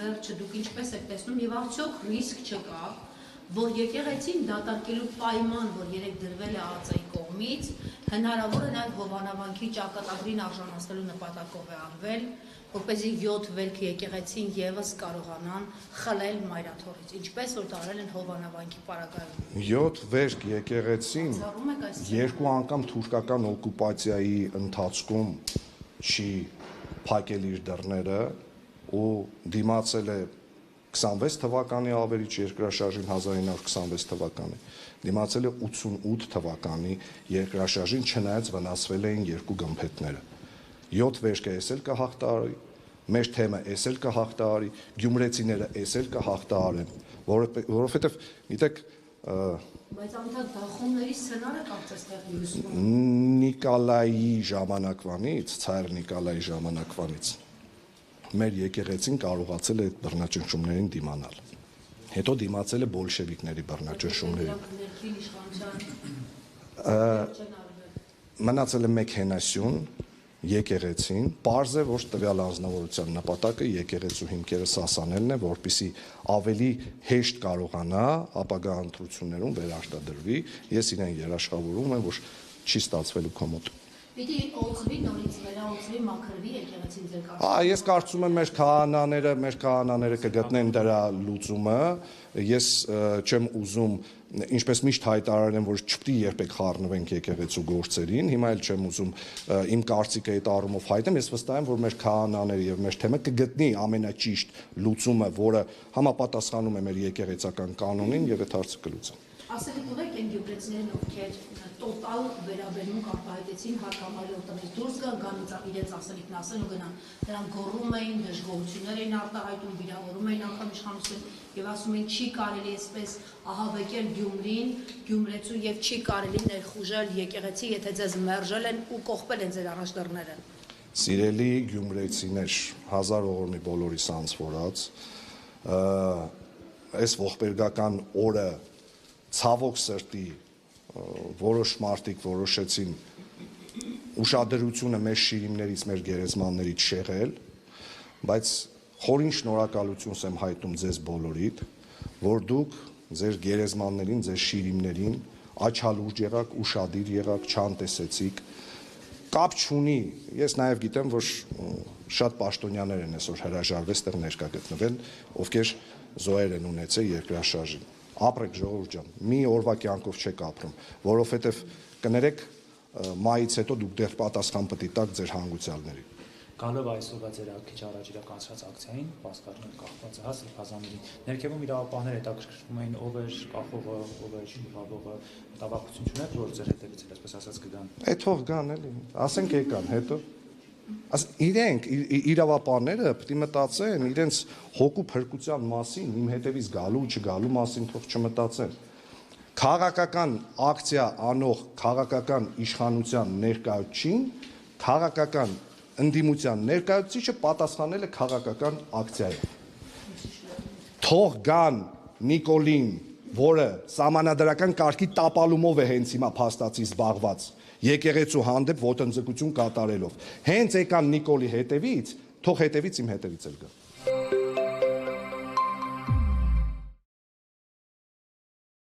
վերջը դուք ինչպես եք տեսնում եւ արդյոք ռիսկ չկա, որ եկեղեցին դատարկելու պայման, որ երեք դրվել է ԱԱԾ-ի կողմից, հնարավոր է նաև հովանավանքի ճակատագրին արժանացնելու նպատակով է արվել, որպեսզի 7 վերք եկեղեցին եւս կարողանան խլել մայրաթորից, ինչպես որ տարել են հովանավանքի պարագայում։ 7 վերք եկեղեցին երկու անգամ թուրքական օկուպացիայի ընթացքում չի փակել իր դռները ու դիմացել է 26 թվականի ավերիչ երկրաշարժին 1926 թվականի, դիմացել է 88 թվականի երկրաշարժին, չնայած վնասվել էին երկու գմբեթները։ 7 վերջը էս էլ կհաղթահարի, մեր թեմը էս էլ կհաղթահարի, գյումրեցիները էս էլ կհաղթահարեն, որովհետև գիտեք, բայց անդադ դախումների սցենարը կարծես տեղի հյուսվում Նիկոլայի ժամանակվանից, Ցայր Նիկոլայի ժամանակվանից մեր եկեղեցին կարողացել է այդ բռնաճնշումներին դիմանալ։ Հետո դիմացել է բոլշևիկների բռնաճնշումներին։ Մնացել է մեկ հենասյուն եկեղեցին, պարզ է, որ տվյալ անձնավորության նպատակը եկեղեցու հիմքերը սասանելն է, որպեսզի ավելի հեշտ կարողանա ապագա ընտրություններում վերարտադրվի։ Ես իրեն երաշխավորում եմ, որ չի ստացվելու քո մոտ։ Պիտի օծվի նորից վերաօծվի մաքրվի եկեղեցին ձեր կարծիքով։ Ես կարծում եմ մեր քահանաները կգտնեն դրա լուծումը։ Ես չեմ ուզում, ինչպես միշտ հայտարարեմ, որ չպետք է երբեք խառնվենք եկեղեցու գործերին, հիմա էլ չեմ ուզում իմ կարծիքը այդ առումով հայտնեմ, ես վստահ եմ, որ մեր քահանաները եւ մեր թեմը կգտնի ամենաճիշտ լուծումը, որը համապատասխանում է մեր եկեղեցական կանոնին եւ այդ հարցը կլուծեն։ Ասելիք ունեք այն գյուբրեցիներին, ովքեր տոտալ վերաբերմունք արտահայտեցին հարկամարի օտնից դուրս գան իրենց ասելիքն ասեն ու գնան։ Նրանք գոռում էին, դժգոհություններ էին արտահայտում, վիրավորում էին անգամ իշխանություն եւ ասում էին չի կարելի այսպես ահաբեկել Գյումրին, Գյումրեցու եւ չի կարելի ներխուժել եկեղեցի, եթե ձեզ մերժել են ու կողպել են ձեր առաջդռները։ Սիրելի գյումրեցիներ, 1000 ողորմի բոլորիս անցորած, այս ողբերգական օրը ցավոք սրտի որոշ մարդիկ որոշեցին ուշադրությունը մեր շիրիմներից, մեր գերեզմաններից շեղել, բայց խորին շնորհակալություն եմ հայտնում ձեզ բոլորիդ, որ դուք ձեր գերեզմաններին, ձեր շիրիմներին աչալուրջ եղաք, ուշադիր եղաք, չանտեսեցիք, կապ չունի, ես նաև գիտեմ, որ շատ պաշտոնյաներ են այսօր հրաժարվել ստեղ ներկա գտնվել, ովքեր զոհեր են ունեցել երկրաշարժին։ Ապրեք ժողովուրդ ջան, մի օրվա կյանքով չեք ապրում, որովհետև կներեք մայից հետո դուք դեռ պատասխան պետք է տաք ձեր հանգուցյալներին։ Գալով այսօրվա ձեր քիչ առաջ իրականացրած ակցիային, պաստառներ կախված է սրբազաններին։ Ներքևում իրավապահները հետաքրքրվում էին ով էր կախողը, ով էր շնորհավորը, տավախություն չունեք, որ ձեր հետևից էլ այսպես ասած կգան։ Այդ թող գան էլի, ասենք եկան, հետո իրենք իրավապահները պետք է մտածեն իրենց հոգու փրկության մասին, իմ հետևից գալու չգալու մասին թող չմտածեն։ Քաղաքական ակցիա անող քաղաքական իշխանության ներկայացուցիչին, քաղաքական ընդդիմության ներկայացուցիչը պատասխանել է քաղաքական ակցիայով։ Թող գան Նիկոլին, որը սահմանադրական կարգի տապալումով է հենց հիմա փաստացի զբաղված, եկեղեցու հանդեպ ոտնձգություն կատարելով։ Հենց եկան Նիկոլի հետևից, թող հետևից իմ հետևից էլ գա։